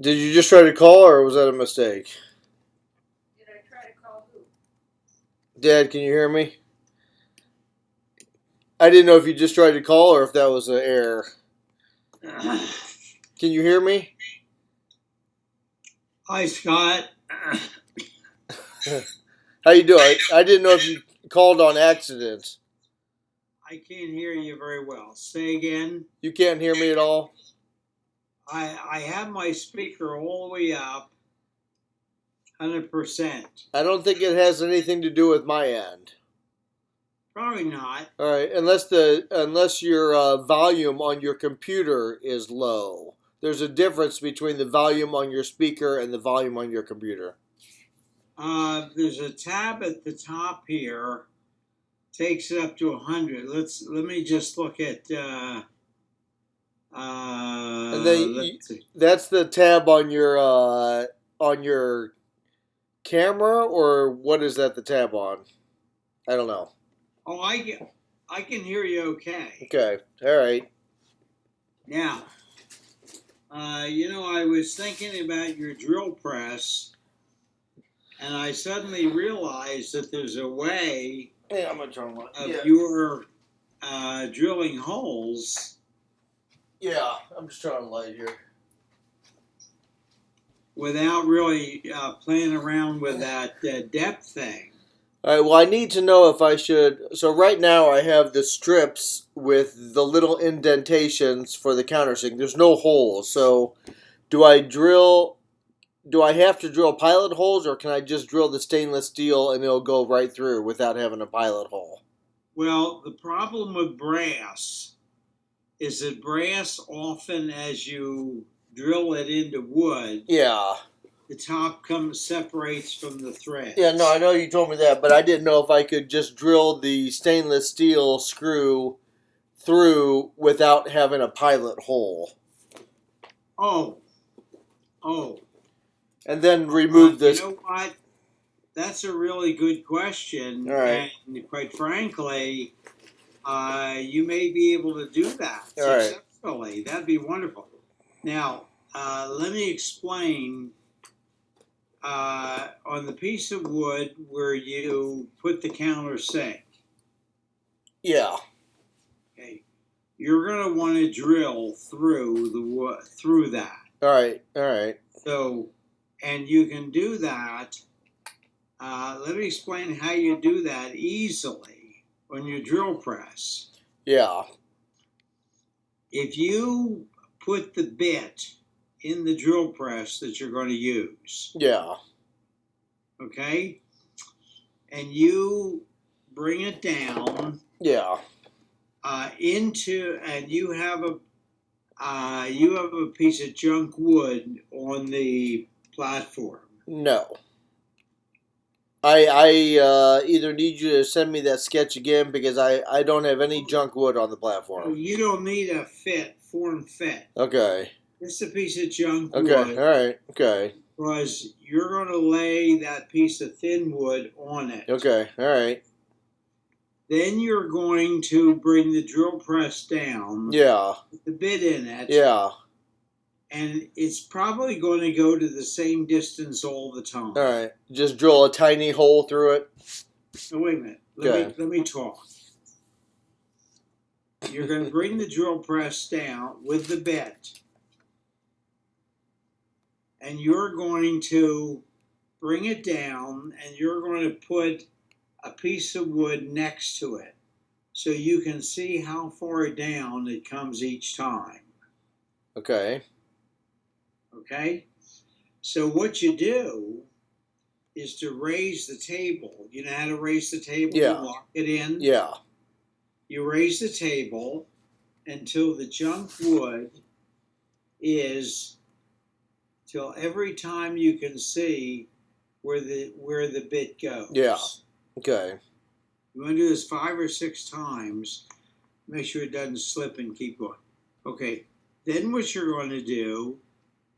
Did you just try to call, or was that a mistake? Did I try to call who? Dad, can you hear me? I didn't know if you just tried to call or if that was an error. Can you hear me? Hi, Scott. How you doing? I didn't know if you called on accident. I can't hear you very well. Say again. You can't hear me at all? I have my speaker all the way up, 100%. I don't think it has anything to do with my end. Probably not. All right, unless your volume on your computer is low. There's a difference between the volume on your speaker and the volume on your computer. There's a tab at the top here. Takes it up to 100. Let me just look at. And then that's the tab on your camera, or what is that the tab on? I don't know. Oh, I can hear you okay. Okay, all right. Now, I was thinking about your drill press, and I suddenly realized that there's a way Hey, I'm gonna turn of your drilling holes. Yeah, I'm just trying to light here. Without really playing around with that depth thing. All right, well, I need to know if I should. So, right now, I have the strips with the little indentations for the countersink. There's no holes. So, do I have to drill pilot holes, or can I just drill the stainless steel and it'll go right through without having a pilot hole? Well, the problem with brass is that brass, often as you drill it into wood, Yeah. the top separates from the thread. Yeah, no, I know you told me that, but I didn't know if I could just drill the stainless steel screw through without having a pilot hole. Oh. And then remove this. You know what? That's a really good question. All right. And quite frankly, you may be able to do that All right. successfully. That'd be wonderful. Now, let me explain. On the piece of wood where you put the countersink. Yeah. Okay. You're going to want to drill through the wood, through that. All right. So, and you can do that. Let me explain how you do that easily on your drill press. Yeah. If you put the bit in the drill press that you're going to use. Yeah. Okay? And you bring it down. Yeah. And you have a piece of junk wood on the platform. No. I either need you to send me that sketch again because I don't have any junk wood on the platform. You don't need a form fit. Okay. It's a piece of junk wood. Okay, all right, okay. Because you're going to lay that piece of thin wood on it. Okay, all right. Then you're going to bring the drill press down. Yeah. With the bit in it. Yeah. And it's probably going to go to the same distance all the time. All right. Just drill a tiny hole through it. Oh, wait a minute. Let me talk. You're going to bring the drill press down with the bit. And you're going to bring it down and you're going to put a piece of wood next to it so you can see how far down it comes each time. Okay. Okay? So what you do is to raise the table. You know how to raise the table? Yeah. To lock it in? Yeah. You raise the table until the junk wood is... till every time you can see where the bit goes. Yeah. Okay. You want to do this 5 or 6 times. Make sure it doesn't slip and keep going. Okay. Then what you're going to do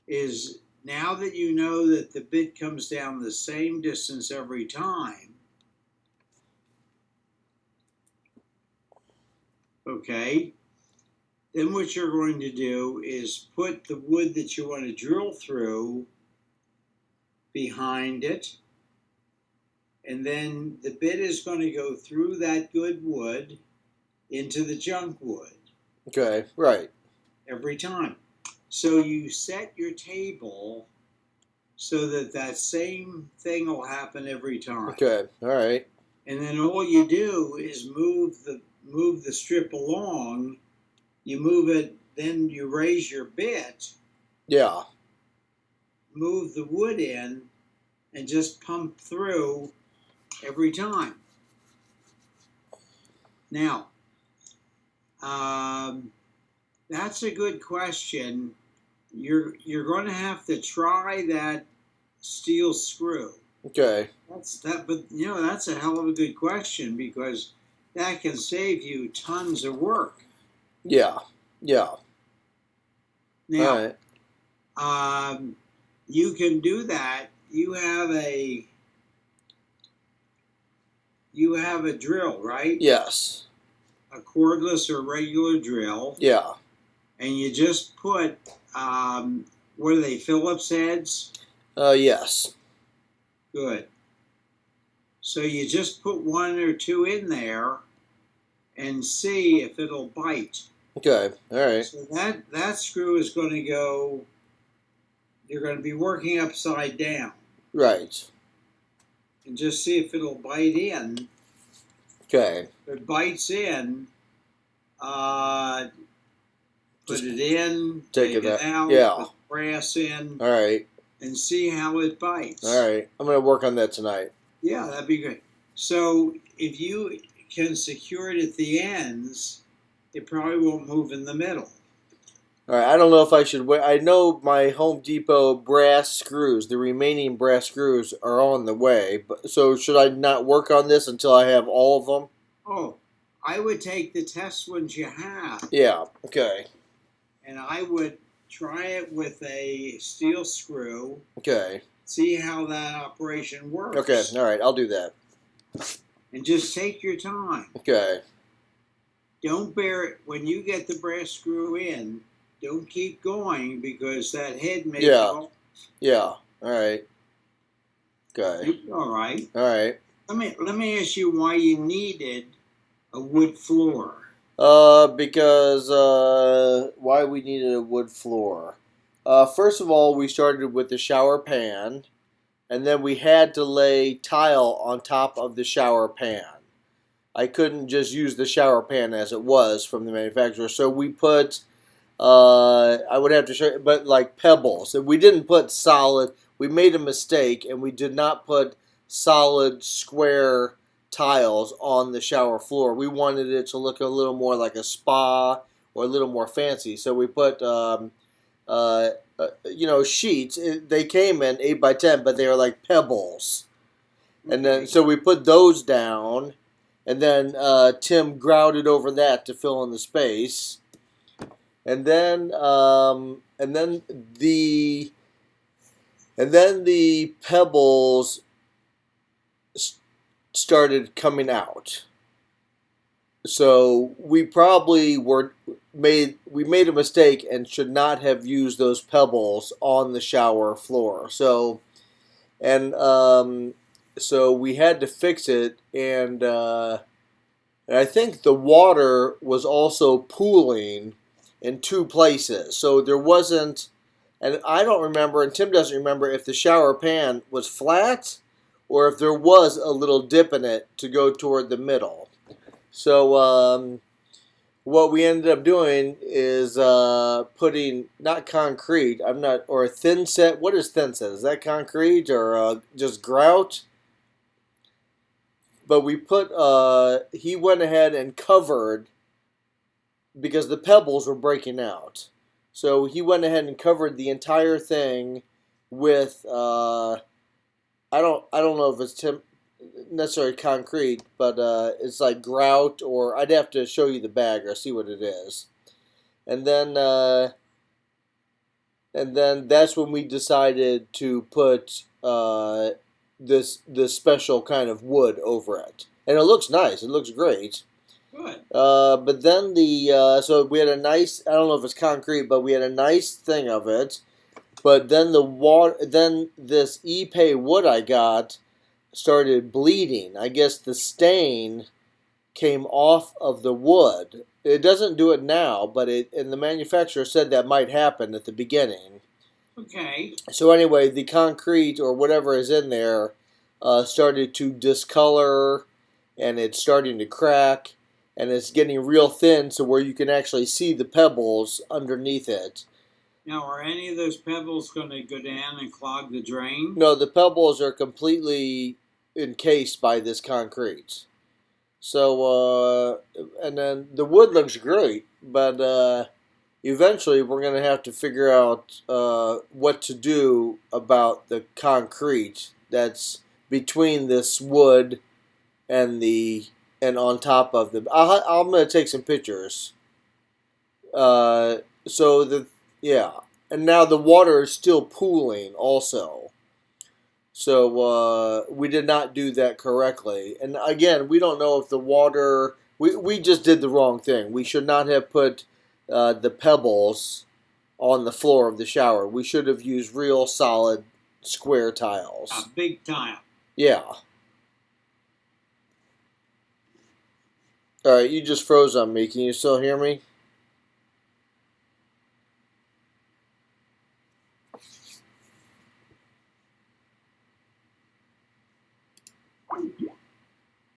is, now that you know that the bit comes down the same distance every time, okay, Then what you're going to do is put the wood that you want to drill through behind it. And then the bit is going to go through that good wood into the junk wood. Okay, right. Every time. So you set your table so that that same thing will happen every time. Okay, all right. And then all you do is move the strip along. You move it, then you raise your bit, Yeah. move the wood in, and just pump through every time. Now, that's a good question. You're going to have to try that steel screw. Okay. But that's a hell of a good question because that can save you tons of work. Yeah. Yeah. Now, all right. You can do that. You have a drill, right? Yes. A cordless or regular drill. Yeah. And you just put, what are they, Phillips heads? Yes. Good. So you just put one or two in there and see if it'll bite. Okay, all right. So that screw is going to go, you're going to be working upside down. Right. And just see if it'll bite in. Okay. If it bites in, put it in, take it out, yeah. put the brass in, all right, and see how it bites. All right, I'm going to work on that tonight. Yeah, that'd be great. So if you can secure it at the ends, it probably won't move in the middle. All right, I don't know if I should wait. I know my Home Depot brass screws, the remaining brass screws, are on the way. But so should I not work on this until I have all of them? Oh, I would take the test ones you have. Yeah, okay. And I would try it with a steel screw. Okay. See how that operation works. Okay, all right, I'll do that. And just take your time. Okay. Don't bear it. When you get the brass screw in, don't keep going because that head may go. Yeah, all right. Okay. You'll be all right. All right. Let me ask you why you needed a wood floor. Because why we needed a wood floor. First of all, we started with the shower pan, and then we had to lay tile on top of the shower pan. I couldn't just use the shower pan as it was from the manufacturer, so we put, I would have to show you, but like pebbles. We didn't put solid, we made a mistake, and we did not put solid square tiles on the shower floor. We wanted it to look a little more like a spa or a little more fancy, so we put sheets. They came in 8x10, but they were like pebbles. And then so we put those down, and then Tim grouted over that to fill in the space. And then the pebbles started coming out. So we probably made a mistake and should not have used those pebbles on the shower floor. So we had to fix it, and I think the water was also pooling in two places. So there wasn't, and I don't remember, and Tim doesn't remember if the shower pan was flat or if there was a little dip in it to go toward the middle. So what we ended up doing is putting, not concrete, or a thin set. What is thin set? Is that concrete or just grout? But we put, he went ahead and covered, because the pebbles were breaking out. So he went ahead and covered the entire thing with, I don't know if it's necessarily concrete, but it's like grout, or I'd have to show you the bag or see what it is. And then that's when we decided to put this special kind of wood over it. And it looks nice. It looks great. Good. But then so we had a nice, I don't know if it's concrete, but we had a nice thing of it. But then then this Ipe wood I got started bleeding. I guess the stain came off of the wood. It doesn't do it now, but and the manufacturer said that might happen at the beginning. Okay. So anyway, the concrete or whatever is in there started to discolor, and it's starting to crack, and it's getting real thin, so where you can actually see the pebbles underneath it. Now, are any of those pebbles going to go down and clog the drain? No, the pebbles are completely encased by this concrete. So, and then the wood looks great, but eventually we're going to have to figure out what to do about the concrete that's between this wood and and on top of the. I'm going to take some pictures. So yeah, and now the water is still pooling also. So we did not do that correctly. And again, we don't know if the water. We just did the wrong thing. We should not have put the pebbles on the floor of the shower. We should have used real solid square tiles. A big tile. Yeah. All right, you just froze on me. Can you still hear me?